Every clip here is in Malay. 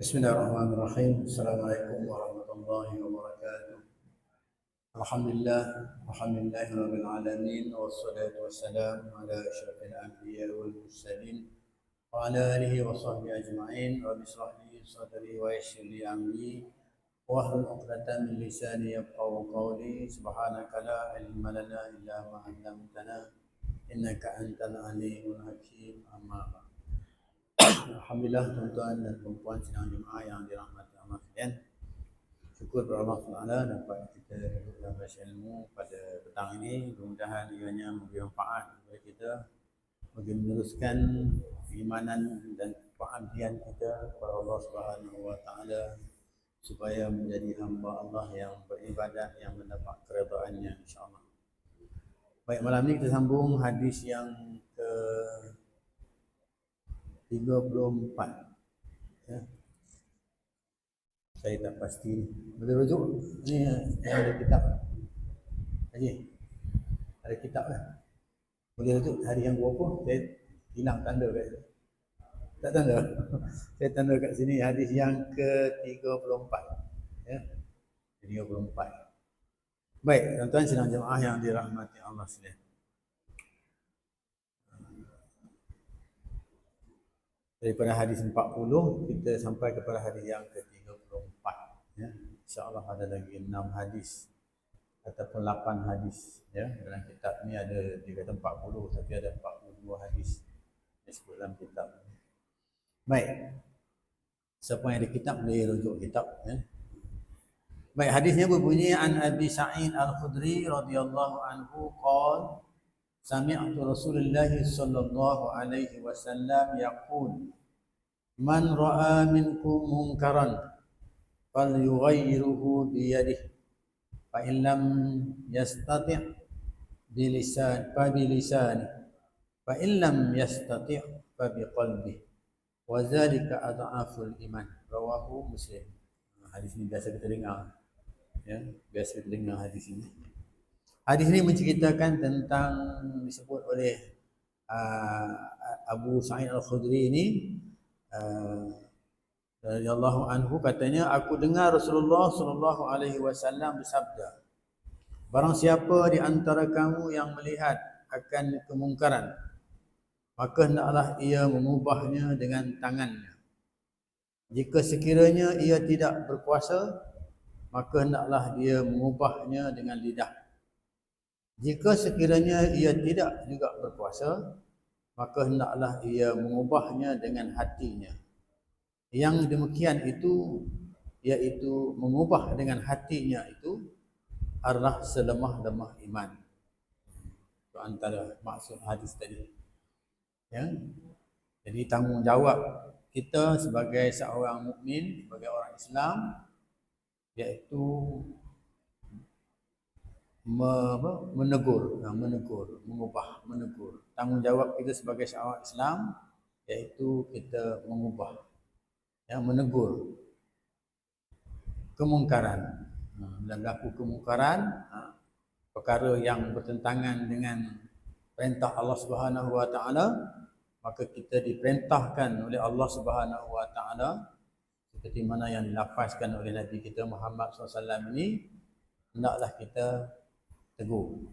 Bismillahirrahmanirrahim. Assalamualaikum warahmatullahi wabarakatuh. Alhamdulillah, alhamdulillahirabbil alamin wassalatu wassalamu ala asyrafil anbiya wal mursalin wa ala alihi wa sahbihi ajma'in. Rabbi shrah li sadri wa yassir li amri wahlul 'uqdatam min lisani yafqahu qawli. Subhanaka la ilma lana illa ma 'allamtana innaka antal alimul hakim. Amma ba'd. Alhamdulillah tuan-tuan dan puan-puan sidang jemaah yang dirahmati Allah sekalian. Syukur kepada Allah Taala dapat kita duduk dalam bahasan ilmu pada petang ini. Mudah-mudahan ianya memberi manfaat kepada kita bagi meneruskan keimanan dan pengabdian kita kepada Allah Subhanahu Wa Taala supaya menjadi hamba Allah yang beribadat yang mendapat keridaan-Nya insya-Allah. Baik, malam ini kita sambung hadis yang ke 34 ya. Saya tak pasti boleh rujuk ni yang ada kitab Haji, ada kitab lah, boleh rujuk hari yang berapa. Saya hilang tanda kat situ, tak tanda saya tanda kat sini hadis yang ke 34 ya, 34. Baik tuan-tuan sidang jemaah yang dirahmati Allah sekalian, daripada hadis 40 kita sampai kepada hadis yang ke-34 ya. Insya-Allah ada lagi 6 hadis ataupun 8 hadis ya. Dalam kitab ni ada dia kata 40 tapi ada 42 hadis disebut dalam kitab. Baik. Siapa yang ada kitab boleh rujuk kitab ya. Baik, hadisnya berbunyi an Abi Sa'id Al-Khudri radhiyallahu anhu qala sami'tu Rasulullah sallallahu alaihi wasallam yaqul man ra'a minkum munkaran falyughayyirhu bi yadihi fa in lam yastati' bi lisani fa in lam yastati' fa bi qalbihi wa dzalika adhaful iman. Rawahu Muslim. Hadis ini biasa kita dengar ya, biasa kita dengar hadis ini. Hadis ini menceritakan tentang disebut oleh Abu Sa'id Al-Khudri ini radhiyallahu anhu, katanya aku dengar Rasulullah sallallahu alaihi wasallam bersabda, barang siapa di antara kamu yang melihat akan kemungkaran maka hendaklah ia mengubahnya dengan tangannya. Jika sekiranya ia tidak berkuasa maka hendaklah dia mengubahnya dengan lidah. Jika sekiranya ia tidak juga berkuasa, maka hendaklah ia mengubahnya dengan hatinya. Yang demikian itu, iaitu mengubah dengan hatinya itu adalah selemah-lemah iman. Itu antara maksud hadis tadi. Ya. Jadi tanggungjawab kita sebagai seorang mukmin, sebagai orang Islam, iaitu menegur, menegur. Tanggungjawab kita sebagai seorang Islam iaitu kita mengubah, ya, menegur kemungkaran. Bila berlaku kemungkaran, perkara yang bertentangan dengan perintah Allah Subhanahu Wa Taala, maka kita diperintahkan oleh Allah Subhanahu Wa Taala seperti mana yang dilafazkan oleh Nabi kita Muhammad SAW ini, hendaklah kita tegur.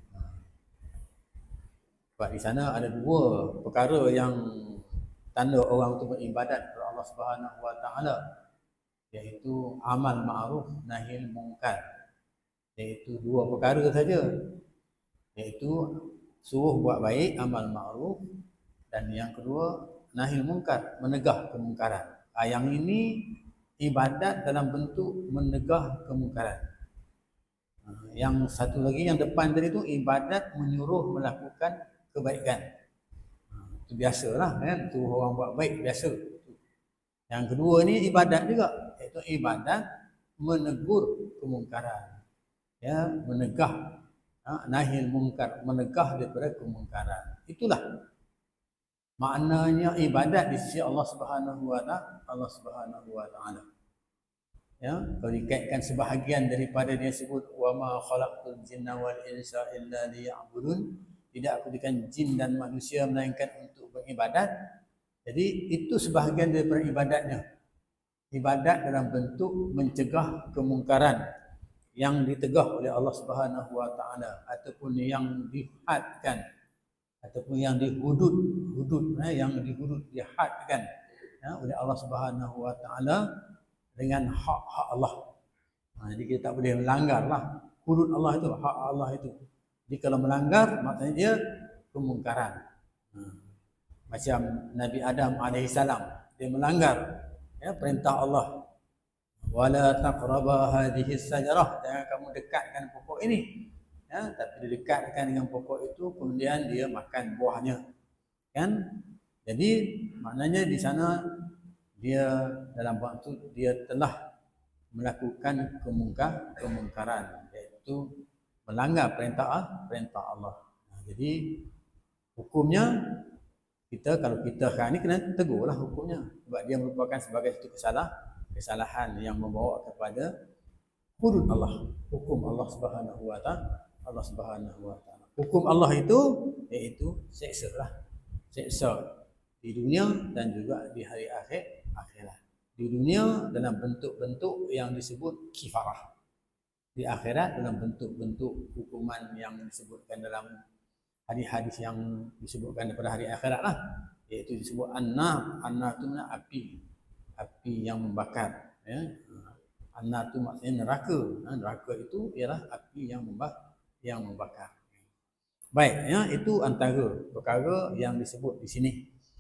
Sebab di sana ada dua perkara yang tanda orang itu beribadat kepada Allah Subhanahu Wa Taala, iaitu amal ma'ruf nahi munkar. Iaitu dua perkara saja, iaitu suruh buat baik, amal ma'ruf, dan yang kedua nahi munkar, menegah kemungkaran. Yang ini ibadat dalam bentuk menegah kemungkaran. Yang satu lagi yang depan tadi itu ibadat menyuruh melakukan kebaikan. Itu biasalah kan, suruh orang buat baik biasa. Yang kedua ni ibadat juga, iaitu ibadat menegur kemungkaran. Ya, menegah nahil munkar, menegah daripada kemungkaran. Itulah maknanya ibadat di sisi Allah Subhanahu Wa Taala. Ya, kalau dikaitkan sebahagian daripada dia sebut wa ma khalaqtul jinna wal insa illa liya'budun, tidak aku jadikan jin dan manusia melainkan untuk beribadat. Jadi itu sebahagian daripada ibadatnya. ibadat dalam bentuk mencegah kemungkaran yang ditegah oleh Allah Subhanahu wa taala ataupun yang dihadkan ataupun yang dihadkan oleh Allah Subhanahu wa taala dengan hak-hak Allah. Jadi kita tak boleh melanggarlah hudud Allah itu, hak Allah itu. Jadi kalau melanggar maknanya dia kemungkaran. Macam Nabi Adam alaihissalam, dia melanggar perintah Allah. Wala taqraba hadhihi sajarah, jangan kamu dekatkan pokok ini. Tapi dia dekatkan dengan pokok itu, kemudian dia makan buahnya. Kan? Jadi maknanya di sana dia dalam waktu dia telah melakukan kemungkaran, iaitu melanggar perintah Allah. Jadi hukumnya kalau kita sekarang ni kena tegurlah hukumnya, sebab dia merupakan sebagai satu kesalahan yang membawa kepada hudud Allah, hukum Allah Subhanahu wa taala. Hukum Allah itu iaitu seksa di dunia dan juga di hari akhirat. Di dunia dalam bentuk-bentuk yang disebut kifarah, di akhirat dalam bentuk-bentuk hukuman yang disebutkan dalam hadis-hadis yang disebutkan daripada hari akhirat lah, iaitu disebut an-nar. An-nar itu maknanya api yang membakar. An-nar itu maksudnya neraka. Neraka itu ialah api yang membakar. Baik, itu antara perkara yang disebut di sini.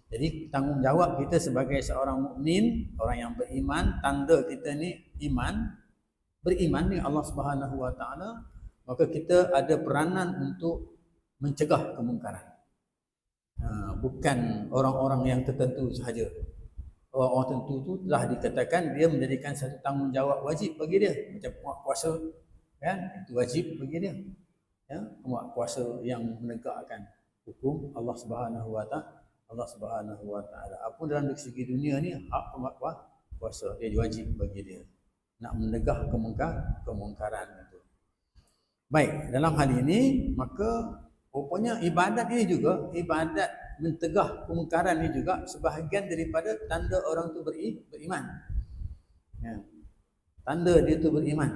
Jadi tanggungjawab kita sebagai seorang mukmin, orang yang beriman, tanda kita ni beriman dengan Allah Subhanahu wa taala, maka kita ada peranan untuk mencegah kemungkaran. Bukan orang-orang yang tertentu sahaja. Orang-orang tertentu itu telah dikatakan dia menjadikan satu tanggungjawab wajib bagi dia, macam puasa, kan? Itu wajib bagi dia. Puasa yang menegakkan hukum Allah Subhanahu wa taala. Apa dalam segi dunia ni, hak puasa dia wajib bagi dia, nak menegah kemungkaran itu. Baik, dalam hal ini maka rupanya ibadat ini juga, ibadat mencegah kemungkaran ini juga sebahagian daripada tanda orang itu beriman. Tanda dia itu beriman.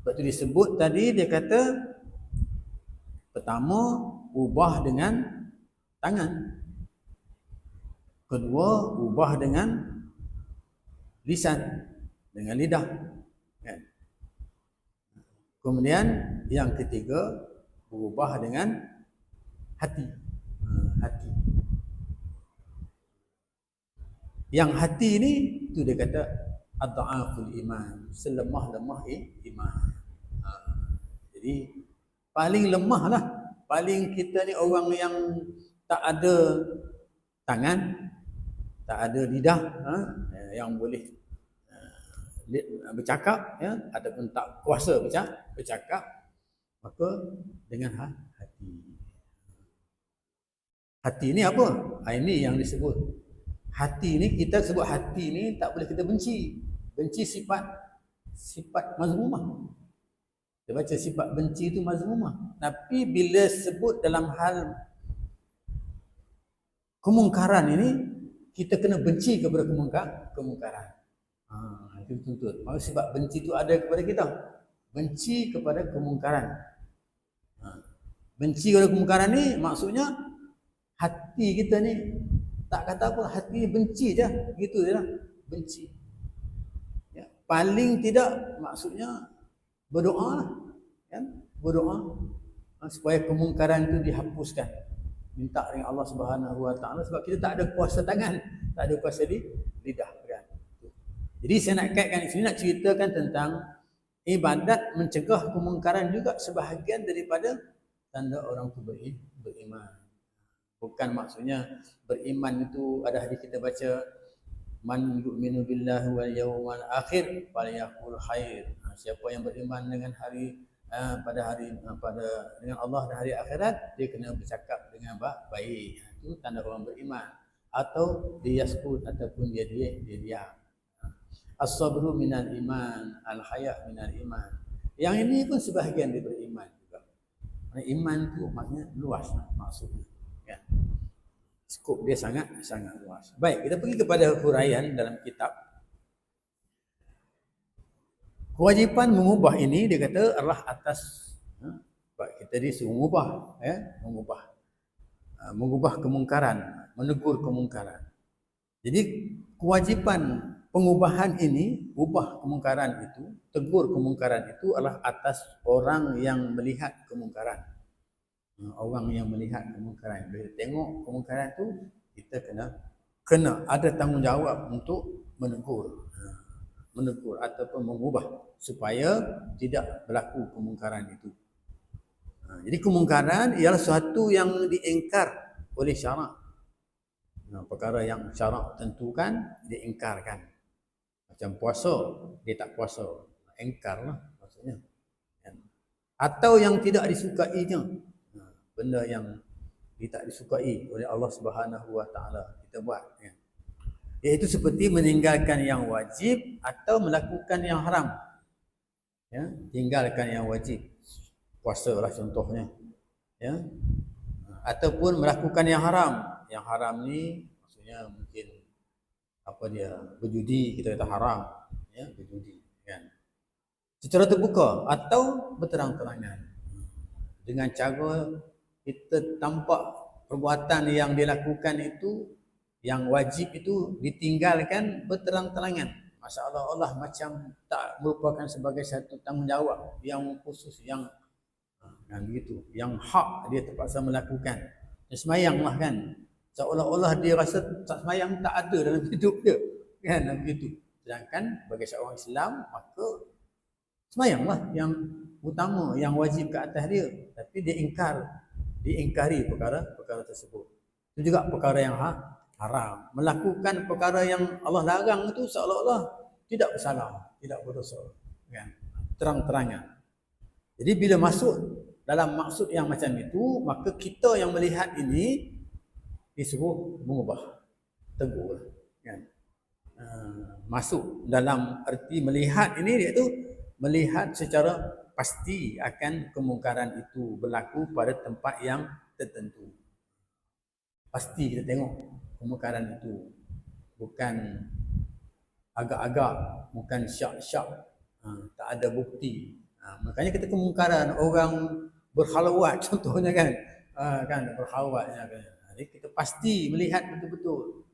Sebab itu disebut tadi, dia kata pertama ubah dengan tangan, kedua ubah dengan lisan, dengan lidah, kemudian yang ketiga berubah dengan hati. Yang hati ni tu dia kata ad-dha'aful iman, selemah-lemah iman. Jadi paling lemah lah, paling kita ni orang yang tak ada tangan, tak ada lidah, yang boleh bercakap, ataupun tak kuasa bercakap, maka dengan hati. Hati ni apa? Ini yang disebut hati ni, kita sebut hati ni tak boleh kita benci. Benci sifat mazmumah. Kita baca sifat benci itu mazmumah. Tapi bila sebut dalam hal kemungkaran ini, kita kena benci kepada kemungkaran. Itu tuntut. Maksud sebab benci itu ada kepada kita. Benci kepada kemungkaran. Benci kepada kemungkaran ni maksudnya hati kita ni tak kata apa, hati ni benci je, gitu je lah, benci. Paling tidak maksudnya berdoa lah, kan? Berdoa supaya kemungkaran itu dihapuskan, minta dengan Allah Subhanahu wa taala, sebab kita tak ada kuasa tangan, tak ada kuasa lidah, kan? Jadi saya nak kaitkan di sini, nak ceritakan tentang ibadat mencegah kemungkaran juga sebahagian daripada tanda orang itu beriman. Bukan maksudnya beriman itu ada hadis kita baca, man yu'minu billahi wal yawmal akhir falyaqul khair. Siapa yang beriman dengan dengan Allah dan hari akhirat, dia kena bercakap dengan baik. Itu tanda orang beriman. Atau dia yaskut, ataupun dia diam. As-sabru minal iman, al-haya minal iman. Yang ini pun sebahagian daripada iman juga. Iman itu maknanya luas maksudnya. Ya. Skop dia sangat luas. Baik, kita pergi kepada huraian dalam kitab. kewajipan mengubah ini dia kata adalah atas sebab kita disuruh mengubah kemungkaran, menegur kemungkaran. Jadi kewajipan pengubahan ini, ubah kemungkaran itu, tegur kemungkaran itu adalah atas orang yang melihat kemungkaran. Orang yang melihat kemungkaran, bila tengok kemungkaran itu, kita kena ada tanggungjawab untuk menegur ataupun mengubah supaya tidak berlaku kemungkaran itu. Jadi kemungkaran ialah sesuatu yang diingkar oleh syarak. Perkara yang syarak tentukan diingkarkan. Macam puasa, dia tak puasa, ingkarlah maksudnya. Atau yang tidak disukainya, benda yang tidak disukai oleh Allah Subhanahu Wa Taala kita buat. Iaitu seperti meninggalkan yang wajib atau melakukan yang haram. Tinggalkan yang wajib, puasa lah contohnya, ataupun melakukan yang haram. Yang haram ni maksudnya mungkin berjudi, kita kata haram, berjudi kan, secara terbuka atau berterang-terangan, dengan cara kita tampak perbuatan yang dilakukan itu, yang wajib itu ditinggalkan berterang-terangan, masyaallah macam tak merupakan sebagai satu tanggungjawab yang khusus, yang begitu, yang hak dia terpaksa melakukan. Dia semayanglah kan, seolah-olah dia rasa tak semayang tak ada dalam hidup dia kan, begitu. Sedangkan bagi seorang Islam, maka semayanglah yang utama, yang wajib ke atas dia, tapi dia diingkari perkara tersebut. Itu juga perkara yang haram. Melakukan perkara yang Allah larang itu seolah-olah tidak bersalah, tidak berdosa kan, terang-terangan. Jadi bila masuk dalam maksud yang macam itu, maka kita yang melihat ini disuruh mengubah, tegur kan. Masuk dalam erti melihat ini, iaitu melihat secara pasti akan kemungkaran itu berlaku pada tempat yang tertentu. Pasti kita tengok kemungkaran itu, bukan agak-agak, bukan syak-syak, tak ada bukti. Makanya kita kemungkaran orang berhalawat contohnya kan, berhalawat kan. Jadi kita pasti melihat betul-betul,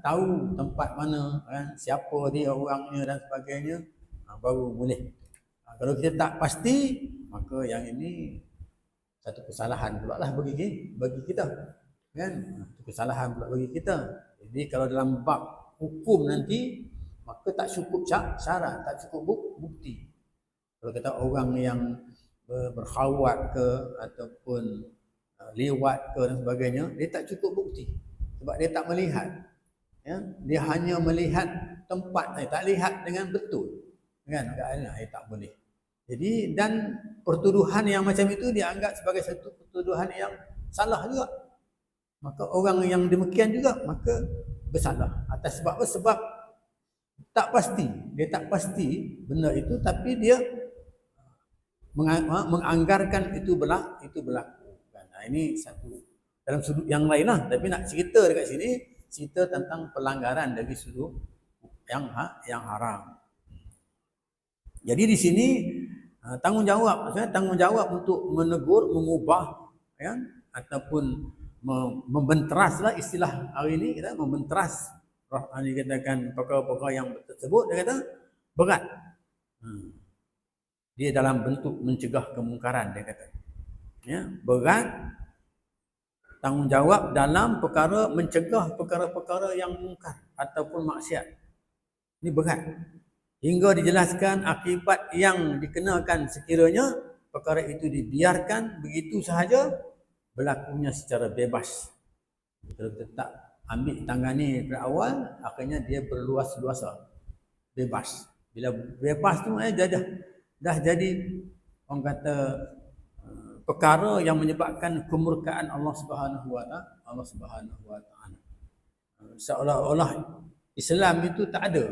tahu tempat mana, siapa dia orangnya dan sebagainya, baru boleh. Kalau kita tak pasti, maka yang ini satu kesalahan pula lah bagi kita kan, kesalahan pula bagi kita. Jadi kalau dalam bab hukum nanti, maka tak cukup syarat, tak cukup bukti. Kalau kata orang yang berkhawat ke ataupun lewat ke dan sebagainya, dia tak cukup bukti sebab dia tak melihat, dia hanya melihat tempat, tak lihat dengan betul kan, tak boleh. Jadi dan pertuduhan yang macam itu dianggap sebagai satu pertuduhan yang salah juga. Maka orang yang demikian juga maka bersalah. Atas sebab apa? Sebab tak pasti. Dia tak pasti benda itu, tapi dia menganggarkan itu berlaku. Nah, ini satu dalam sudut yang lain lah. Tapi nak cerita dekat sini, cerita tentang pelanggaran dari sudut yang haram. Jadi di sini tanggungjawab, maksudnya tanggungjawab untuk menegur, mengubah, ataupun membenteras lah istilah hari ini, kita membenteras, ini katakan perkara-perkara yang tersebut, dia kata berat. Dia dalam bentuk mencegah kemungkaran, dia kata. Berat tanggungjawab dalam perkara mencegah perkara-perkara yang mungkar ataupun maksiat. Ini berat. Hingga dijelaskan akibat yang dikenakan sekiranya perkara itu dibiarkan begitu sahaja, berlakunya secara bebas. Kalau kita tak ambil tangani dari awal, akhirnya dia berluas-luasa, bebas. Bila bebas tu dah jadi orang kata perkara yang menyebabkan kemurkaan Allah Subhanahu Wa Taala. Seolah-olah Islam itu tak ada.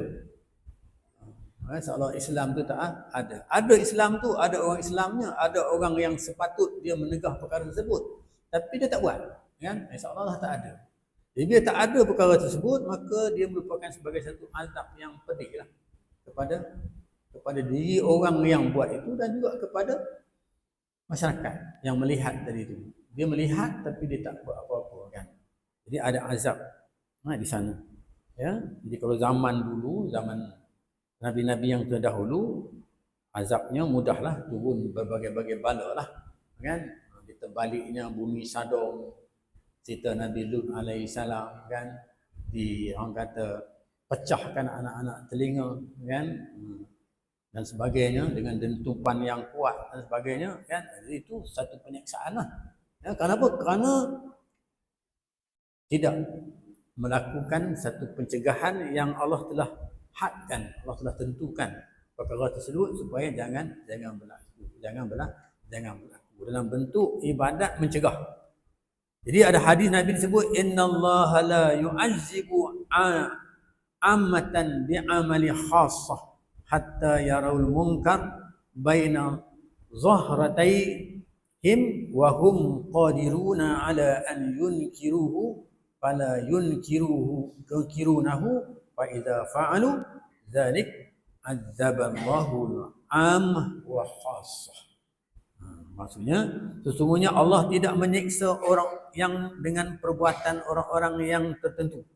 Seolah Islam tu tak ada. Ada Islam tu, ada orang Islamnya, ada orang yang sepatut dia menegah perkara tersebut, tapi dia tak buat, kan? Seolah-olah tak ada. Jadi bila tak ada perkara tersebut, maka dia merupakan sebagai satu azab yang pedihlah kepada kepada diri orang yang buat itu dan juga kepada masyarakat yang melihat tadi itu. Dia melihat tapi dia tak buat apa-apa kan. Jadi ada azab di sana. Ya, jadi kalau zaman dulu, zaman nabi-nabi yang terdahulu, azabnya mudahlah, turun berbagai-bagai bala lah kan. Di terbaliknya bumi Sodom, cerita Nabi Lut alaihi salam kan, orang kata pecahkan anak-anak telinga kan, dan sebagainya dengan dentuman yang kuat dan sebagainya kan. Jadi itu satu penyiksaan lah. Ya, kenapa? Kerana tidak melakukan satu pencegahan yang Allah telah hadkan, Allah telah tentukan perkara tersebut supaya jangan berlaku dalam bentuk ibadat mencegah. Jadi ada hadis Nabi disebut innallaha la yu'azzibu ammatan bi'amali khassah hatta yarawul munkar baina zahratayhim wa hum qadiruna ala an yunkiruhu fala yunkirunahu fa idza fa'alu dzalik azzaballahu am wa khassah. Maksudnya sesungguhnya Allah tidak menyiksa orang yang dengan perbuatan orang-orang yang tertentu.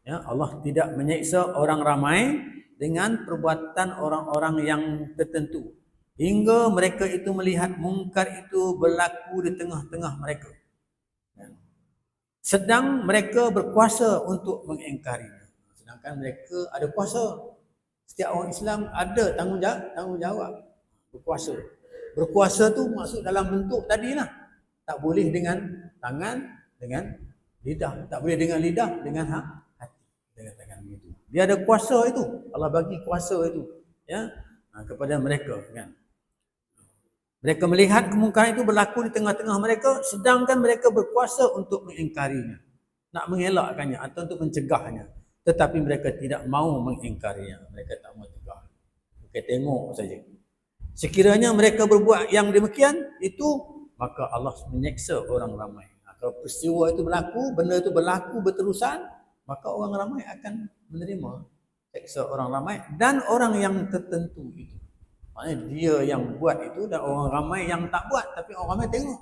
Ya, Allah tidak menyiksa orang ramai dengan perbuatan orang-orang yang tertentu hingga mereka itu melihat mungkar itu berlaku di tengah-tengah mereka. Sedang mereka berkuasa untuk mengingkarinya. Sedangkan mereka ada kuasa. Setiap orang Islam ada tanggungjawab berkuasa. Berkuasa tu maksud dalam bentuk tadilah. Tak boleh dengan tangan, dengan lidah. Tak boleh dengan lidah, dengan hati. Dengan tangan begitu. Dia ada kuasa itu. Allah bagi kuasa itu, ya, kepada mereka kan. Mereka melihat kemungkaran itu berlaku di tengah-tengah mereka, sedangkan mereka berkuasa untuk mengingkarinya, nak mengelakkannya atau untuk mencegahnya. Tetapi mereka tidak mau mengingkarinya. Mereka tak mau cegah. Mereka tengok saja. Sekiranya mereka berbuat yang demikian itu, maka Allah menyeksa orang ramai. Kalau peristiwa itu berlaku, benda itu berlaku berterusan, maka orang ramai akan menerima seksa orang ramai dan orang yang tertentu itu. Maknanya dia yang buat itu dan orang ramai yang tak buat, tapi orang ramai tengok.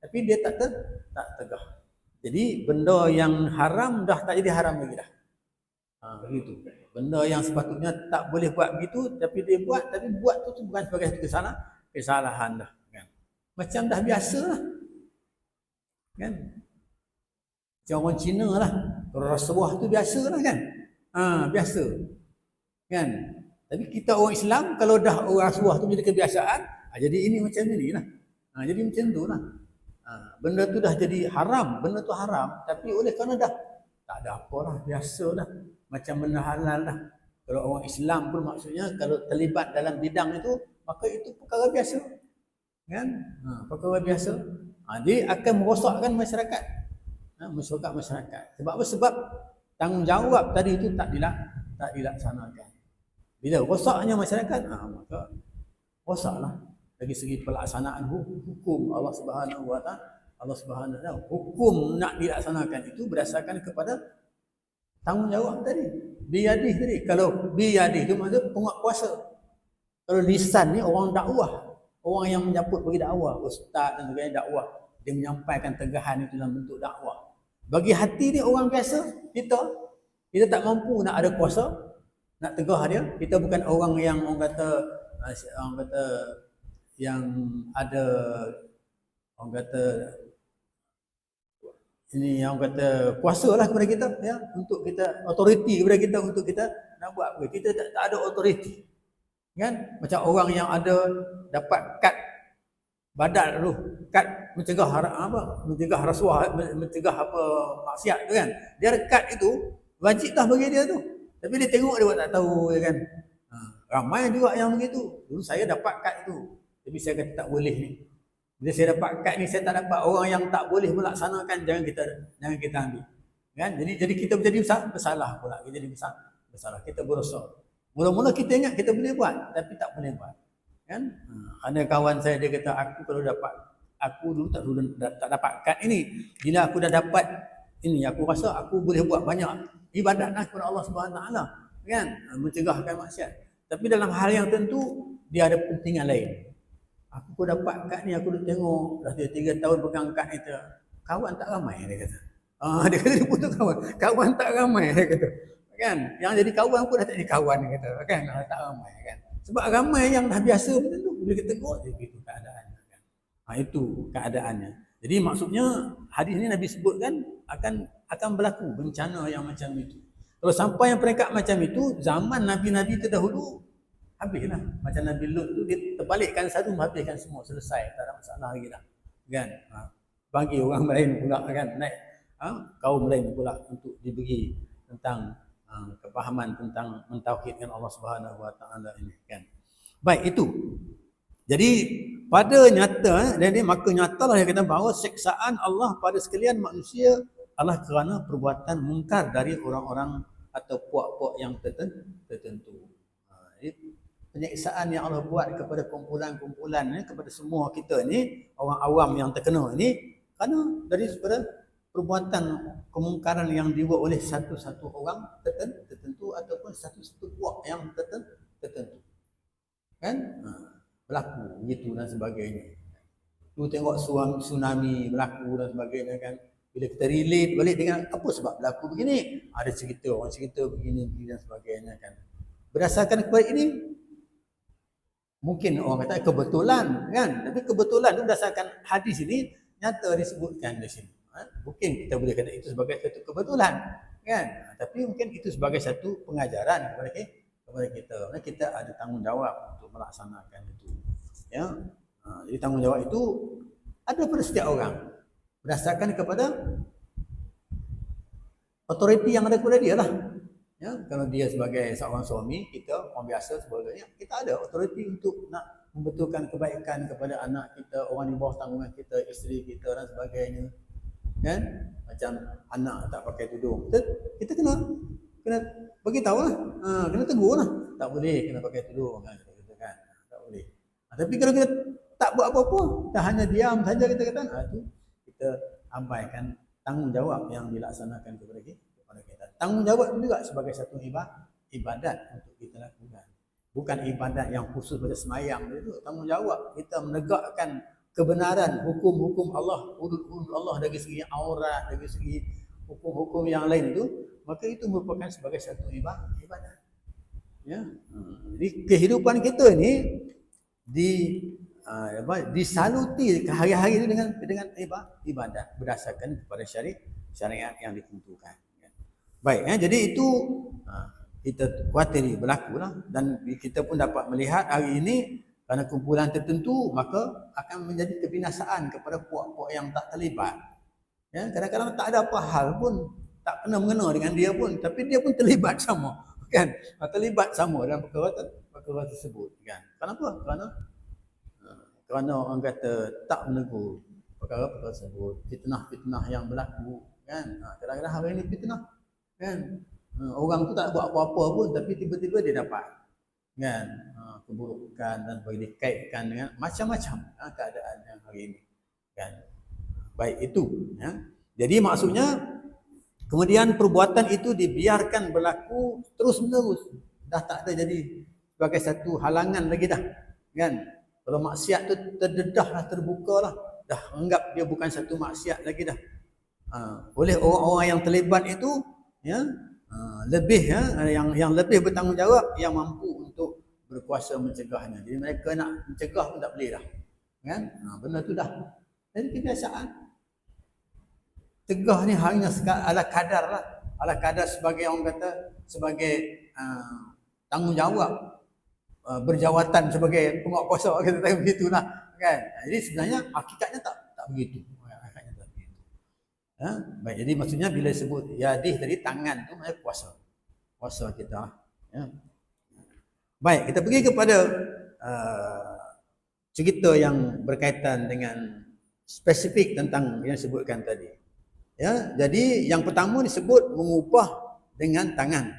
Tapi dia tak tegah. Jadi benda yang haram dah tak jadi haram lagi dah. Begitu. Benda yang sepatutnya tak boleh buat begitu, tapi dia buat, tapi buat tu bukan sebagai kesalahan dah. Kan? Macam dah biasa lah. Kan? Macam orang Cina lah. Rasuah tu biasa lah kan. Biasa. Kan? Tapi kita orang Islam, kalau dah orang rasuah tu jadi kebiasaan, jadi ini macam ni lah. Jadi macam tu lah. Benda tu dah jadi haram, benda tu haram, tapi oleh kerana dah tak ada apa lah, biasa lah. Macam benda halal lah. Kalau orang Islam pun maksudnya, kalau terlibat dalam bidang itu, maka itu perkara biasa. Kan? Perkara biasa. Dia akan merosakkan masyarakat. Merosakkan masyarakat. Sebab apa? Sebab tanggungjawab tadi itu tak dilaksanakan. Bila rosaknya masyarakat, maka rosaklah dari segi pelaksanaan hukum Allah Subhanahu wa taala. Allah Subhanahu wa taala hukum nak dilaksanakan itu berdasarkan kepada tanggungjawab tadi. Biyadih tadi. Kalau biyadih itu maksud penguatkuasa. Kalau lisan ni orang dakwah, orang yang menyambut bagi dakwah, ustaz dan sebagainya dakwah, dia menyampaikan tegahan itu dalam bentuk dakwah. Bagi hati ni orang biasa, kita tak mampu nak ada kuasa nak tegah dia. Kita bukan orang yang orang kata yang ada orang kata ini yang kata kuasa lah kepada kita, ya, untuk kita authority kepada kita untuk kita nak buat apa. Kita tak ada authority. Kan? Macam orang yang ada dapat kad badat tu, kad mencegah mencegah rasuah, mencegah apa maksiat tu kan. Dia ada kad itu, wajib dah bagi dia tu. Tapi dia tengok dia buat tak tahu, ya kan. Ramai juga yang begitu. Dulu saya dapat kad itu, tapi saya kata tak boleh ni. Bila saya dapat kad ni, saya tak dapat. Orang yang tak boleh melaksanakan, jangan kita ambil. Kan? Jadi kita menjadi bersalah pula. Kita jadi bersalah. Kita berdosa. Mula-mula kita ingat kita boleh buat, tapi tak boleh buat. Kan? Ada kawan saya, dia kata aku dulu tak dapat kad ini. Bila aku dah dapat ini, aku rasa aku boleh buat banyak ibadat kepada Allah Subhanahu Wa Taala, kan? Mencegahkan maksiat. Tapi dalam hal yang tentu dia ada pentingan lain. Aku dapat kad ni, aku duk tengok dah 3 tahun pegang kad ni tu. Kawan tak ramai dia kata. Dia kata dia putus kawan. Kawan tak ramai dia kata. Kan? Yang jadi kawan pun dah tak jadi kawan dia kata. Kan? Tak ramai kan. Sebab ramai yang dah biasa macam tu. Bila kita tengok dia itu keadaannya kan. Itu keadaannya. Jadi maksudnya hadis ni Nabi sebutkan akan berlaku bencana yang macam itu. Kalau sampai yang peringkat macam itu, zaman nabi-nabi terdahulu habislah. Macam Nabi Lut tu dia terbalikkan satu, habiskan semua, selesai, tak ada masalah lagi dah. Kan? Bagi orang lain pula kan, naik kaum lain pula untuk diberi tentang kepahaman tentang mentauhidkan Allah Subhanahu Wa Taala ini kan. Baik itu. Jadi pada nyata jadi maka nyatalah yang kita bahawa siksaan Allah pada sekalian manusia adalah kerana perbuatan mungkar dari orang-orang atau puak-puak yang tertentu. Penyiksaan yang Allah buat kepada kumpulan-kumpulan kepada semua kita ni, orang awam yang terkena ni, kerana dari perbuatan kemungkaran yang dibuat oleh satu-satu orang tertentu ataupun satu-satu puak yang tertentu. Kan? Berlaku begitu dan sebagainya. Tu tengok tsunami berlaku dan sebagainya kan. Bila kita relate balik dengan apa sebab berlaku begini, ada cerita, orang cerita begini dan sebagainya kan. Berdasarkan kepada ini, mungkin orang kata kebetulan kan. Tapi kebetulan itu berdasarkan hadis ini nyata disebutkan di sini. Mungkin kita boleh kata itu sebagai satu kebetulan kan. Tapi mungkin itu sebagai satu pengajaran kepada kita. Kita ada tanggungjawab untuk melaksanakan itu. Ya. Jadi tanggungjawab itu ada pada setiap orang. Berdasarkan kepada otoriti yang ada kepada dia lah. Ya, kalau dia sebagai seorang suami, kita orang biasa sebagainya, kita ada otoriti untuk nak membetulkan kebaikan kepada anak kita, orang di bawah tanggungan kita, isteri kita dan sebagainya. Kan? Macam anak tak pakai tudung. Kita kena bagi tahu lah. Kena tegur lah. Tak boleh kena pakai tudung kan. Tak boleh. Tapi kalau kita tak buat apa-apa, kita hanya diam saja kita kata, itu kita abaikan tanggungjawab yang dilaksanakan kepada kita. Tanggungjawab itu juga sebagai satu ibadat untuk kita lakukan. Bukan ibadat yang khusus pada semayang itu. Tanggungjawab kita menegakkan kebenaran hukum-hukum Allah, hudud Allah dari segi aurat, dari segi hukum-hukum yang lain itu, maka itu merupakan sebagai satu ibadat. Ya. Jadi kehidupan kita ini disaluti hari-hari itu dengan ibadat berdasarkan kepada syariat yang ditentukan. Baik, jadi itu kita khawatiri berlakulah dan kita pun dapat melihat hari ini kerana kumpulan tertentu maka akan menjadi kebinasaan kepada puak-puak yang tak terlibat. Ya, kadang-kadang tak ada apa hal pun, tak pernah mengena dengan dia pun, tapi dia pun terlibat sama, kan? Terlibat sama dalam perkara tersebut, kan? Kenapa? Kerana orang kata tak menegur perkara tersebut, fitnah-fitnah yang berlaku, kan? Kadang-kadang hari ini fitnah, kan? Orang tu tak buat apa-apa pun tapi tiba-tiba dia dapat, kan? Keburukan dan boleh dikaitkan dengan macam-macam keadaan yang hari ini, kan? Baik itu, ya. Jadi maksudnya kemudian perbuatan itu dibiarkan berlaku terus-menerus, dah tak ada jadi sebagai satu halangan lagi dah, kan? Kalau maksiat tu terdedah lah, terbuka lah, dah anggap dia bukan satu maksiat lagi dah. Oleh orang-orang yang terlibat itu, ya, lebih yang lebih bertanggungjawab yang mampu untuk berkuasa mencegahnya. Jadi mereka nak mencegah pun tak boleh dah, kan? Benda tu dah jadi kebiasaan. Cegah ni hanya ala kadar lah, ala kadar sebagai orang kata sebagai tanggungjawab, berjawatan sebagai penguatkuasa, kita kata begitulah, kan? Jadi sebenarnya hakikatnya tak begitu. Hakikatnya tak begitu. Baik, jadi maksudnya bila sebut yadih tadi tangan tu maknanya kuasa kita. Ya. Baik, kita pergi kepada cerita yang berkaitan dengan spesifik tentang yang disebutkan tadi. Ya, jadi yang pertama disebut mengubah dengan tangan.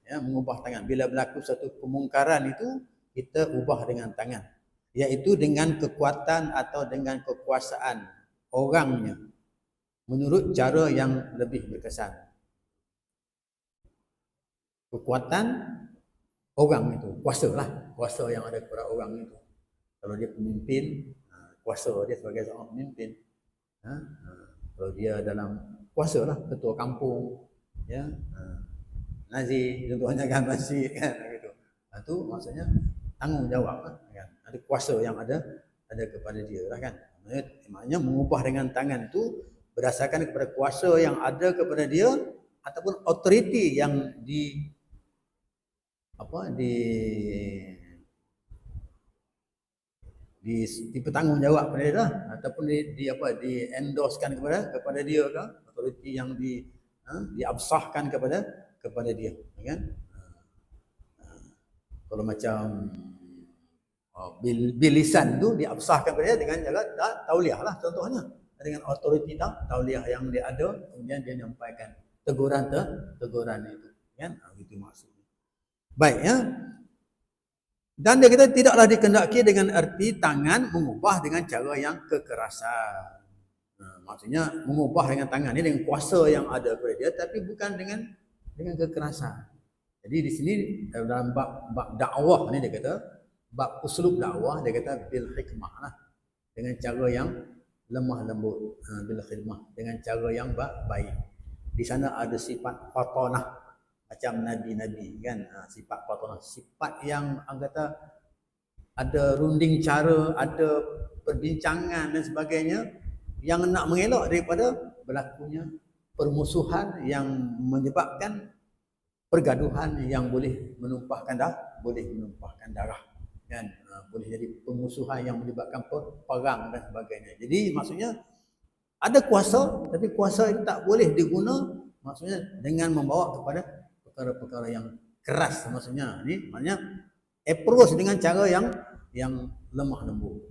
Ya, mengubah tangan. Bila berlaku satu kemungkaran itu, kita ubah dengan tangan. Iaitu dengan kekuatan atau dengan kekuasaan orangnya. Menurut cara yang lebih berkesan. Kekuatan orang itu, kuasa yang ada kepada orang itu. Kalau dia pemimpin, kuasa dia sebagai seorang pemimpin. Kalau dia dalam kuasa lah, ketua kampung, ya, Nazir contohnya kan, masjid kan, gitu. Itu maksudnya tanggungjawab kan. Ada kuasa yang ada kepada dia lah kan. Maknanya mengubah dengan tangan itu berdasarkan kepada kuasa yang ada kepada dia ataupun authority yang dipertanggungjawab kepada dia lah, ataupun di endorsekan kepada dia kan, authority yang diabsahkan kepada dia kan. Kalau macam bil lisan tu diabsahkan kepada dia dengan cara tauliah lah contohnya, dengan authority tauliah yang dia ada, kemudian dia menyampaikan teguran itu kan, itu maksudnya. Baik ya. Dan dia kata tidaklah dikehendaki dengan erti tangan mengubah dengan cara yang kekerasan. Maksudnya mengubah dengan tangan ni dengan kuasa yang ada kepada dia, tapi bukan dengan kekerasan. Jadi di sini dalam bab dakwah ni dia kata, bab uslub dakwah dia kata bil hikmah lah, dengan cara yang lemah lembut, bil hikmah, dengan cara yang baik. Di sana ada sifat fatanah macam nabi-nabi kan, sifat fatanah, sifat yang kata ada runding cara, ada perbincangan dan sebagainya yang nak mengelak daripada berlakunya permusuhan yang menyebabkan pergaduhan yang boleh menumpahkan darah kan, boleh jadi permusuhan yang menyebabkan perang dan sebagainya. Jadi maksudnya ada kuasa, tapi kuasa itu tak boleh diguna maksudnya dengan membawa kepada perkara-perkara yang keras. Maksudnya ni maknanya approach dengan cara yang lemah lembut,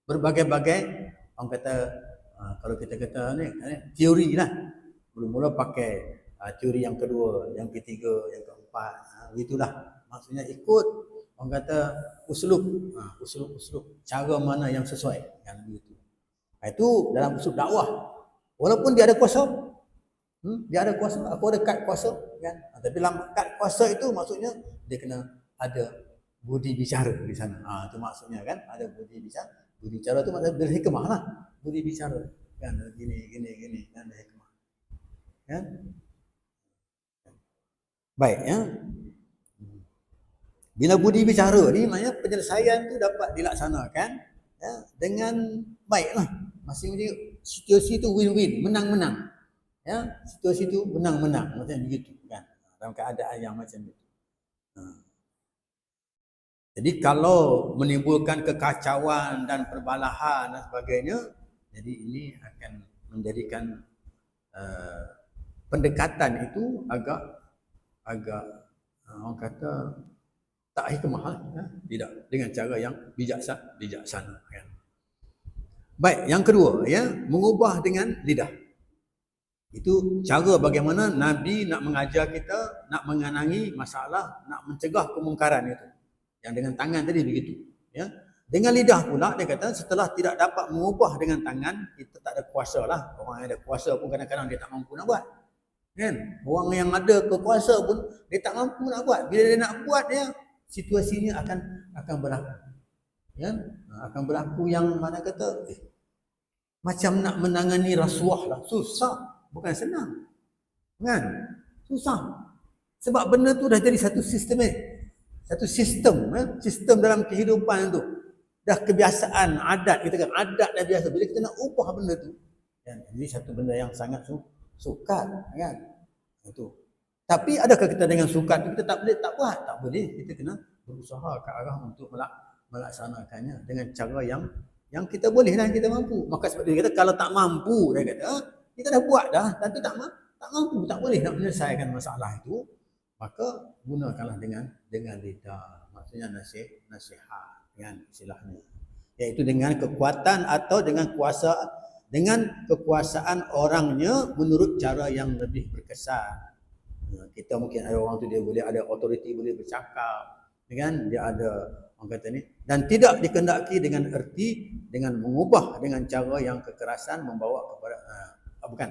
berbagai-bagai orang kata, kalau kita kata ni teori lah, mula-mula pakai teori yang kedua, yang ketiga, yang keempat, begitulah. Maksudnya ikut orang kata uslub cara mana yang sesuai kan, begitu. Itu dalam uslub dakwah, walaupun dia ada kuasa, aku ada kad kuasa kan, tapi dalam kad kuasa itu maksudnya dia kena ada budi bicara di sana. Itu maksudnya kan, ada budi bicara. Budi bicara itu maksudnya berhikmah lah, budi bicara kan, gini kan, hikmah kan. Baik ya. Bila budi bicara ni maknanya penyelesaian tu dapat dilaksanakan ya, dengan baiklah. Masing-masing situasi tu win-win, menang-menang. Ya, situasi itu menang-menang, macam begitu kan, dalam keadaan yang macam itu. Jadi kalau menimbulkan kekacauan dan perbalahan dan sebagainya, jadi ini akan menjadikan pendekatan itu agak orang kata tak hikmah ya? Tidak, dengan cara yang bijaksana kan. Baik, yang kedua ya, mengubah dengan lidah. Itu cara bagaimana Nabi nak mengajar kita, nak mengenangi masalah, nak mencegah kemungkaran itu. Yang dengan tangan tadi begitu. Ya. Dengan lidah pula, dia kata setelah tidak dapat mengubah dengan tangan, kita tak ada kuasa lah. Orang yang ada kuasa pun kadang-kadang dia tak mampu nak buat. Kan? Orang yang ada kekuasa pun, dia tak mampu nak buat. Bila dia nak buat, dia situasinya akan berlaku. Ya? Akan berlaku yang mana kata, macam nak menangani rasuah lah. Susah. Bukan senang. Kan? Susah. Sebab benda tu dah jadi satu sistem. Sistem dalam kehidupan tu. Dah kebiasaan, adat. Kita kan adat dah biasa. Bila kita nak ubah benda tu, kan? Jadi satu benda yang sangat sukar. Kan? Itu. Tapi adakah kita dengan sukar tu kita tak buat? Tak boleh. Kita kena berusaha ke arah untuk melaksanakannya dengan cara yang kita boleh dan kita mampu. Maka sebab dia kata kalau tak mampu, dia kata kita dah buat dah, tapi tak mampu, tak boleh nak menyelesaikan masalah itu, maka gunakanlah dengan lidah. Maksudnya nasihat kan istilahnya. Iaitu dengan kekuatan atau dengan kekuasaan orangnya menurut cara yang lebih berkesan. Kita mungkin ada orang tu dia boleh ada authority, boleh bercakap, kan? Dia ada orang kata ni, dan tidak dikehendaki dengan erti dengan mengubah dengan cara yang kekerasan membawa kepada bukan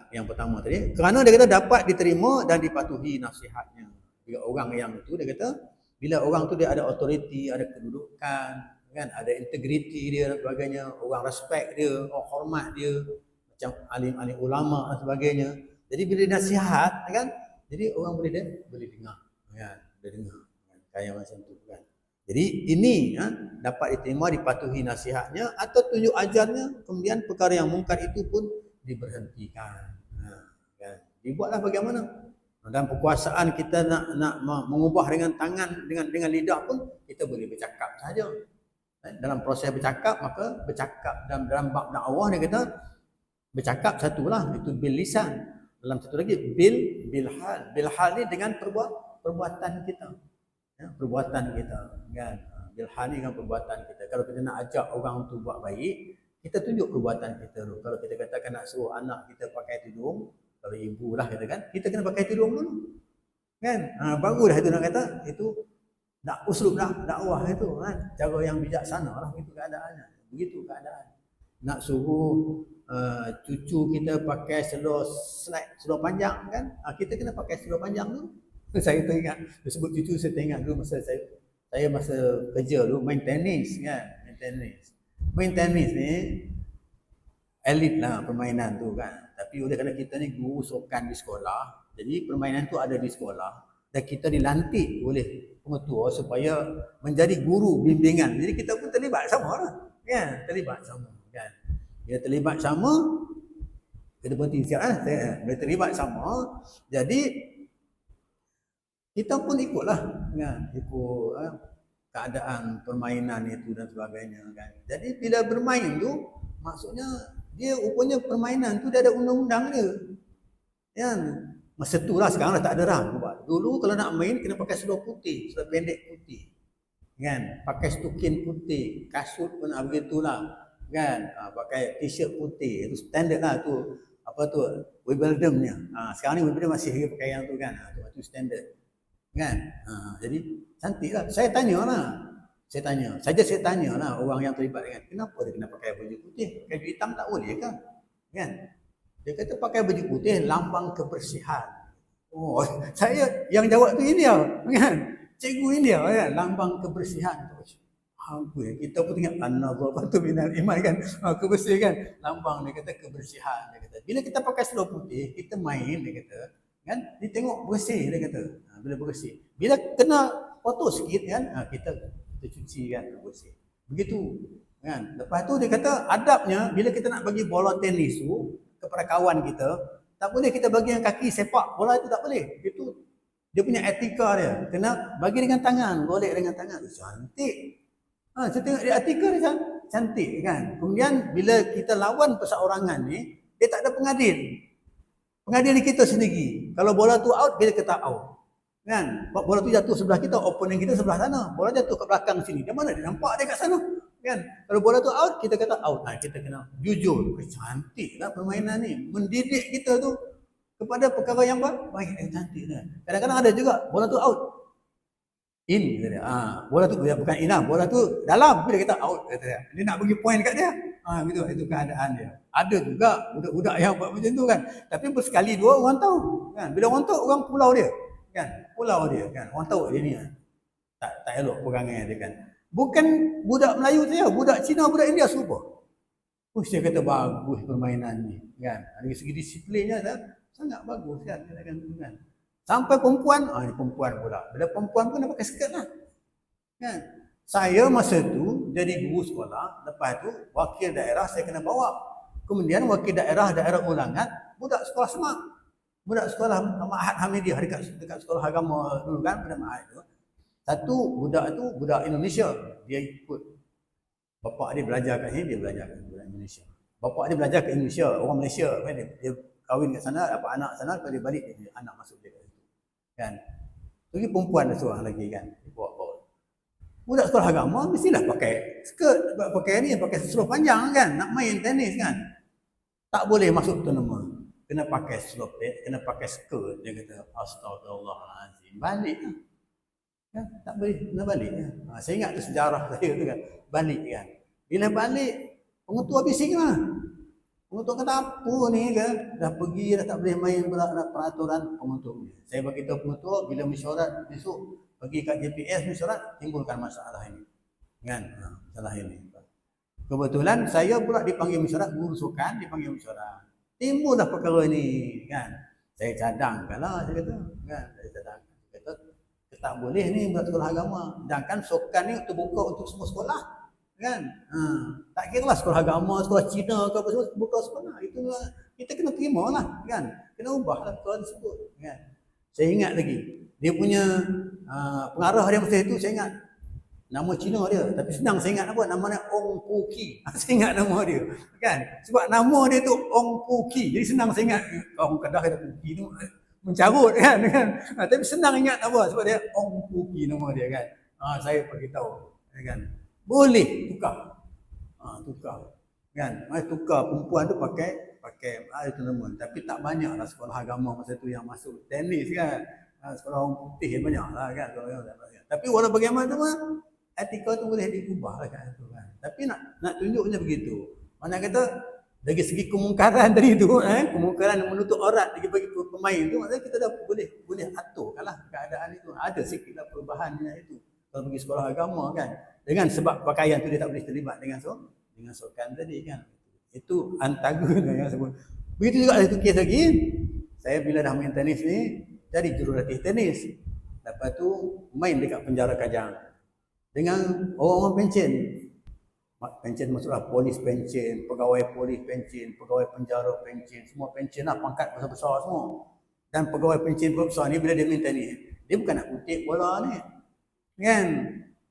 yang pertama tadi, kerana dia kata dapat diterima dan dipatuhi nasihatnya, dengan orang yang tu, dia kata bila orang tu dia ada authority, ada kedudukan, kan, ada integriti dia dan sebagainya, orang respect dia, orang hormat dia, macam alim-alim ulama dan sebagainya. Jadi bila dia nasihat, kan, jadi orang boleh dengar, kan, boleh dengar, kan, kayak macam tu, kan. Jadi ini dapat diterima, dipatuhi nasihatnya atau tunjuk ajarnya, kemudian perkara yang mungkar itu pun diberhentikan. Kan. Dibuatlah bagaimana? Dalam perkuasaan kita nak mengubah dengan tangan, dengan lidah pun kita boleh bercakap saja. Dalam proses bercakap, maka bercakap dalam bab dakwah dia kata bercakap satulah, itu bil lisan. Dalam satu lagi bil hal. Bil hal ni dengan perbuatan kita. Ya, perbuatan kita, kan. Bil hal ni dengan perbuatan kita. Kalau kita nak ajak orang tu buat baik, kita tunjuk perbuatan kita dulu. Kalau kita katakan nak suruh anak kita pakai tudung, kalau ibu lah kita kan, kita kena pakai tudung dulu. Kan? Barulah itu nak kata itu uslub dakwah itu, kan. Cara yang bijaksana lah, begitu keadaannya. Begitu keadaan. Nak suruh cucu kita pakai seluar panjang, kan? Kita kena pakai seluar panjang dulu. Saya teringat, disebut cucu, saya teringat dulu masa saya masa kerja dulu main tenis, kan. Main tenis ni elit lah permainan tu, kan. Tapi oleh kerana kita ni guru sukan di sekolah, jadi permainan tu ada di sekolah dan kita dilantik oleh pengetua supaya menjadi guru bimbingan. Jadi kita pun terlibat sama lah, kan. Terlibat sama, kan. Bila terlibat sama, kita berhenti siap lah. Bila terlibat sama, jadi kita pun ikutlah, kan. Ikut keadaan permainan itu dan sebagainya, kan. Jadi bila bermain tu, maksudnya dia rupanya permainan tu dia ada undang-undang dia, kan. Masa tu lah, sekarang dah tak ada dah. Dulu kalau nak main kena pakai seluar putih, seluar pendek putih, kan. Pakai stukin putih, kasut pun begitulah, kan. Pakai t-shirt putih, itu standard lah tu. Apa tu, Wimbledon-nya. Sekarang ni Wimbledon masih lagi pakai yang tu, kan. Itu standard, kan. Jadi cantik lah. Saya tanya lah orang yang terlibat dengan, kenapa dia kena pakai baju putih? Pakai baju hitam tak boleh kan? Kan? Dia kata pakai baju putih lambang kebersihan. Oh, saya yang jawab tu India, kan? Cikgu India, kan? Lambang kebersihan. Kita pun ingat an-nadhafatu minal iman, kan. Kebersihan, lambang, dia kata kebersihan, dia kata. Bila kita pakai seluar putih, kita main, dia kata, kan? Dia tengok bersih, dia kata. Bila bersih. Bila kena kotor sikit, kan? Kita cuci, kan, bersih. Begitu, kan. Lepas tu dia kata adabnya bila kita nak bagi bola tenis tu kepada kawan kita, tak boleh kita bagi yang kaki sepak bola itu, tak boleh. Itu dia punya etika dia. Kena bagi dengan tangan, golek dengan tangan. Cantik. Saya tengok dia etika dia cantik, kan. Kemudian bila kita lawan perseorangan ni, dia tak ada pengadil. Pengadil ni kita sendiri. Kalau bola tu out, bila kita out. Kan? Bola tu jatuh sebelah kita, opponent kita sebelah sana. Bola jatuh ke belakang sini. Dia mana dia nampak dia kat sana? Kan? Kalau bola tu out, kita kata out. Kita kena jujur. Cantiklah permainan ni. Mendidik kita tu kepada perkara yang baik dan cantik. Kadang-kadang ada juga bola tu out. In kata dia. Bola tu bukan in lah. Bola tu dalam, bila kita out kata dia. Dia nak bagi point kat dia. Begitu, itu keadaan dia. Ada juga budak-budak yang buat macam tu, kan. Tapi bersekali dua orang tahu, kan. Bila orang tahu, orang pulau dia. Kan, pulau dia, kan. Orang tahu dia ni tak elok perangai dia, kan. Bukan budak Melayu saja, budak Cina, budak India serupa. Dia kata bagus permainan ni, kan. Dari segi disiplinnya sangat bagus, kan. Kan. Sampai perempuan, ni perempuan pula. Bila perempuan pun dah pakai skirt lah, kan. Saya masa tu jadi guru sekolah, lepas tu wakil daerah saya kena bawa. Kemudian wakil daerah ulangan, budak sekolah semak. Budak sekolah Ma'had Hamidiyah dekat sekolah agama dulu, kan, pada Ma'had tu. Satu budak tu budak Indonesia, dia ikut bapak dia belajar kat sini, dia belajar kat Indonesia. Bapak dia belajar kat Indonesia, orang Malaysia, kan, dia kahwin kat sana, dapat anak sana, lepas dia balik dia anak masuk dia kat situ. Kan. Lagi perempuan ada seorang lagi, kan. Dia bawa. Budak sekolah agama mestilah pakai skirt, pakai ni, pakai seluar panjang, kan, nak main tenis, kan. Tak boleh masuk tournament. Kena pakai seluar, kena pakai skirt. Dia kata, astagfirullahaladzim. Balik lah. Ya, tak boleh, kena balik. Ya. Saya ingat tu sejarah saya tu, kan. Balik, kan. Bila balik, pengetua bising lah. Pengutuk kata apa ni ke? Dah pergi dah tak boleh main pula nak peraturan pengutuk. Saya bagi tahu pengutuk bila mesyuarat besok pergi kat JPS mesyuarat timbulkan masalah ini. Kan? Masalah ini. Kebetulan saya pula dipanggil mesyuarat, guru sukan dipanggil mesyuarat. Timbullah perkara ni kan. Saya cadangkanlah saya kata. Kan? Saya cadang. Kata tak boleh ni buat sekolah agama. Sedangkan sukan ni terbuka untuk semua sekolah. Kan? Tak kira lah sekolah agama, sekolah Cina ke apa semua buka sekolah. Itu kita kena terima lah, kan? Kena ubah lah perkara tersebut, kan? Saya ingat lagi dia punya pengarah dia masa itu, saya ingat nama Cina dia, tapi senang saya ingat apa, namanya Ong Pu Ki. Saya ingat nama dia, kan? Sebab nama dia tu Ong Pu Ki, jadi senang saya ingat. Orang Kedah kata Pu Ki tu mencarut, kan? Tapi senang ingat apa, sebab dia Ong Pu Ki nama dia, kan? Saya beritahu, kan? Boleh tukar. Tukar. Kan? Tukar perempuan tu pakai itu nama. Tapi tak banyaklah sekolah agama masa tu yang masuk tenis, kan. Sekolah orang putih banyaklah, kan. Tapi walau bagaimana etika tu boleh diubah lah, kan. Tapi nak tunjuknya begitu. Mana kata dari segi kemungkaran tadi tu, kemungkaran menutup aurat bagi pemain tu, maksudnya kita dah boleh aturkanlah keadaan itu. Ada sikitlah perubahannya itu. Kalau pergi sekolah agama, kan, dengan sebab pakaian tu dia tak boleh terlibat dengan sukan tadi, kan. Itu antagon yang sebut. Begitu juga satu kes lagi. Saya bila dah main tenis ni jadi jurulatih tenis. Lepas tu main dekat penjara Kajang dengan orang-orang pencen. Pencen maksudlah polis pencen, pegawai polis pencen, pegawai penjara pencen, semua pencen lah, pangkat besar-besar semua. Dan pegawai pencen besar ni bila dia main tenis, dia bukan nak kutip bola ni. Kan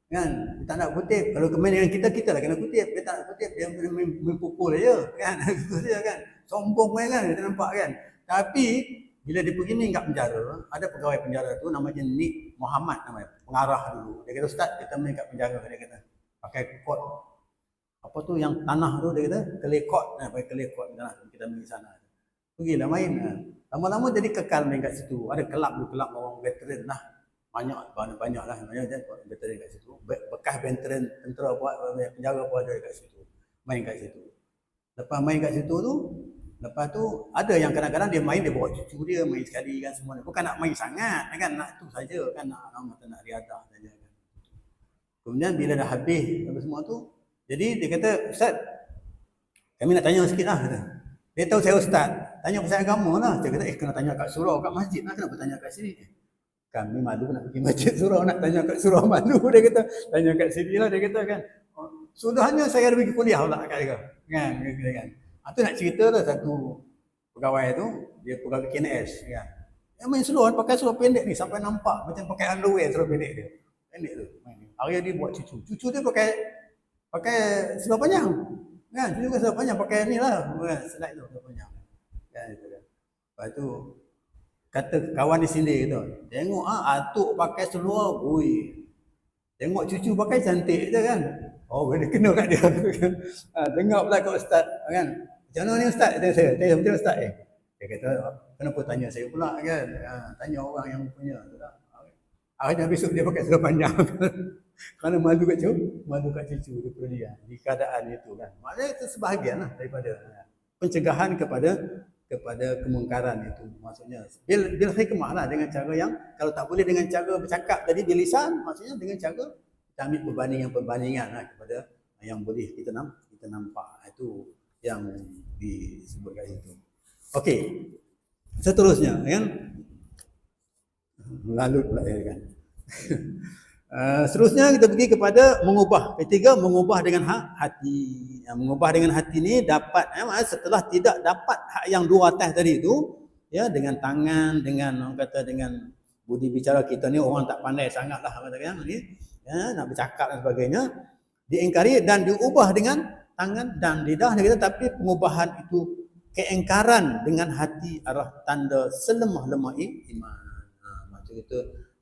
dia tak nak kutip. Kalau main dengan kita lah kena kutip. Dia tak nak kutip, dia main pukul je, kan. Itu dia, kan, sombong kan, kita nampak, kan. Tapi bila dia pergi ni kat penjara, ada pegawai penjara tu namanya Nik Muhammad namanya, pengarah dulu. Dia kata, Ustaz, kita main kat penjara, dia kata pakai kot apa tu yang tanah tu, dia kata clay court, pakai clay court kita main sana. Pergilah main. Lama-lama jadi kekal main kat situ. Ada kelab orang veteran lah. Banyak lah, banyak veteran kat situ. Bekas veteran tentera penjara pun ada kat situ. Main kat situ. Lepas main kat situ tu, lepas tu ada yang kadang-kadang dia main, dia bawa cucu dia main sekali, kan, semua. Bukan nak main sangat, kan, nak tu saja, kan, nak riadah saja, kan. Kemudian bila dah habis semua tu, jadi dia kata, Ustaz, kami nak tanya sikit lah, kata. Dia tahu saya Ustaz, tanya pasal agama lah. Saya kata, kena tanya kat surau, kat masjid lah, kenapa tanya kat sini? Kami malu nak pergi masjid surau, nak tanya kat surau malu, dia kata. Tanya kat sini lah, dia kata, kan. Sudahnya saya ada pergi kuliah pula kat dia, kan. Itu nak cerita lah, satu pegawai tu, dia pegawai KNS, kan. Dia main seluar, pakai seluar pendek ni, sampai nampak macam pakai underwear seluar pendek dia. Pendek tu. Hari dia buat cucu dia pakai seluar panjang, kan. Cucu kan seluar panjang, pakai ni lah, slide tu, seluar panjang, kan. Lepas tu kata kawan di sini tu, tengok atuk pakai seluar, tengok cucu pakai cantik je, kan. Dia kena kat dia, kan. Dengar pula kat Ustaz, kan. Macam mana ni Ustaz? Tanya macam Ustaz. Dia kata, kenapa tanya saya pula, kan. Tanya orang yang punya. Akhirnya besok dia pakai seluar panjang. Kerana malu kat cucu dia di keadaan itu, kan. Maknanya itu sebahagian lah daripada pencegahan kepada kemungkaran itu. Maksudnya bil hikmah lah, dengan cara yang kalau tak boleh dengan cara bercakap tadi di lisan, maksudnya dengan cara kita ambil perbandingan lah kepada yang boleh kita nampak. Itu yang disebutkan itu. Okey. Seterusnya, kan. Lalu pula, kan. Seterusnya kita pergi kepada mengubah. Ketiga, mengubah dengan hati. Mengubah dengan hati ni dapat setelah tidak dapat hak yang dua atas tadi itu, ya, dengan tangan, dengan orang kata dengan budi bicara kita ni orang tak pandai sangatlah katakan ni, ya, nak bercakap dan sebagainya, diingkari dan diubah dengan tangan dan lidah, dia kata. Tapi pengubahan itu keingkaran dengan hati adalah tanda selemah-lemah iman. Maksud kita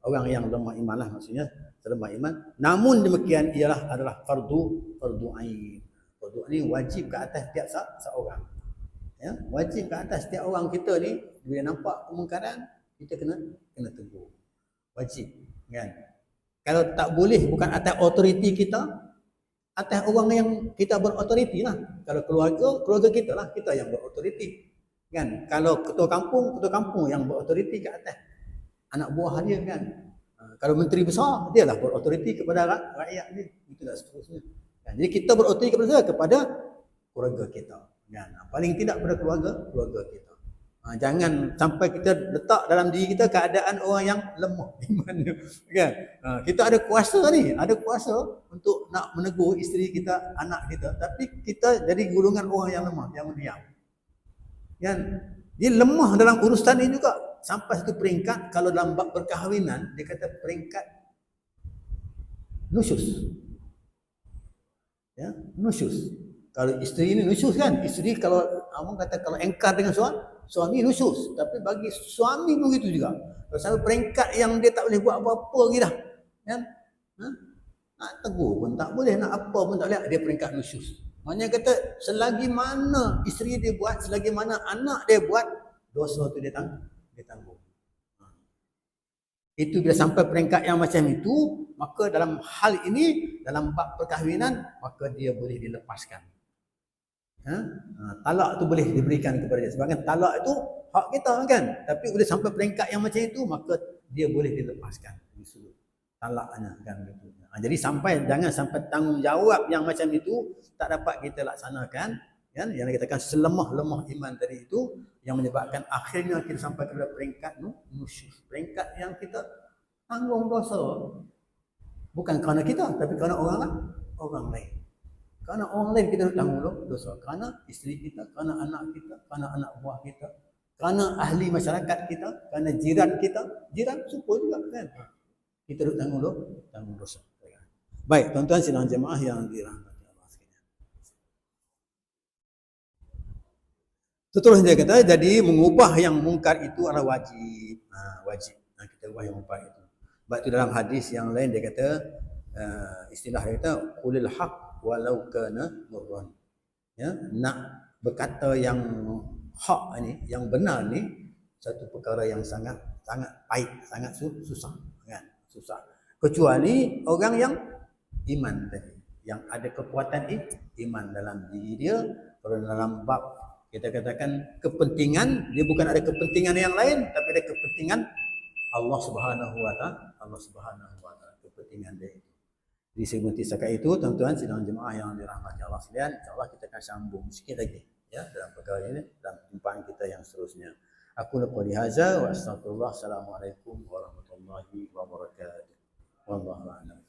orang yang lemah iman lah, maksudnya lemah iman. Namun demikian adalah fardu ain. Fardu ain wajib ke atas setiap seorang. Ya, wajib ke atas setiap orang kita ni, bila nampak kemungkaran kita kena tegur. Wajib, kan. Kalau tak boleh, bukan atas autoriti kita, atas orang yang kita berautoriti lah. Kalau keluarga kita lah, kita yang berautoriti. Kan? Kalau ketua kampung yang berautoriti ke atas anak buah dia kan. Kalau menteri besar, dia lah berautoriti kepada rakyat dia. Itulah seterusnya. Kan? Jadi kita berautoriti kepada keluarga kita. Kan? Paling tidak pada keluarga kita. Jangan sampai kita letak dalam diri kita keadaan orang yang lemah imannya. Kan? Kita ada kuasa untuk nak menegur isteri kita, anak kita, tapi kita jadi golongan orang yang lemah, yang diam. Kan? Dia lemah dalam urusan ini juga. Sampai satu peringkat, kalau dalam bab perkahwinan, dia kata peringkat nusyus. Ya, nusyus. Kalau isteri ini nusyus kan, isteri kalau abang kata kalau engkar dengan suami nusyus, tapi bagi suami begitu juga. Kalau sampai peringkat yang dia tak boleh buat apa-apa lagi dah. Kan? Nak tegur pun tak boleh, nak apa pun tak boleh, dia peringkat nusyus. Maknanya kata selagi mana isteri dia buat, selagi mana anak dia buat, dosa tu dia tanggung. Itu bila sampai peringkat yang macam itu, maka dalam hal ini, dalam bab perkahwinan, maka dia boleh dilepaskan. Talak tu boleh diberikan kepada dia. Sebabkan talak itu hak kita kan. Tapi bila sampai peringkat yang macam itu, maka dia boleh dilepaskan. Talaknya kan gitu. Jadi jangan sampai tanggungjawab yang macam itu tak dapat kita laksanakan. Kan? Yang dikatakan selemah-lemah iman tadi itu, yang menyebabkan akhirnya kita sampai kepada peringkat nusyus. Peringkat yang kita tanggung dosa. Bukan kerana kita, tapi kerana orang lain. Kerana orang lain kita tanggung dosa. Kerana isteri kita, kerana anak kita, kerana anak buah kita, kerana ahli masyarakat kita, kerana jiran kita. Jiran serupa juga kan. Kita tanggung dosa. Baik, tuan-tuan sidang jemaah yang dirahmati Allah sekalian. Seterusnya dia kata, jadi mengubah yang mungkar itu adalah wajib. Wajib. Kita ubah yang mungkar itu. Sebab itu dalam hadis yang lain dia kata, istilah dia kata, qulil haq walau kana murran. Ya, nak berkata yang hak ni, yang benar ni, satu perkara yang sangat pahit, sangat susah. Kan? Susah. Kecuali orang yang iman tadi, yang ada kekuatan iman dalam diri dia. Kalau dalam bab kita katakan kepentingan, dia bukan ada kepentingan yang lain, tapi ada kepentingan Allah Subhanahu wa taala, kepentingan dia. Di sebelum setakat itu, tuan-tuan sidang jemaah yang dirahmati Allah sekalian, insya-Allah kita akan sambung sikit lagi ya dalam perkara ini dalam perjumpaan kita yang seterusnya. Aku qouli hadza wa astaghfirullah. Assalamualaikum warahmatullahi wabarakatuh. Wallahu a'lam.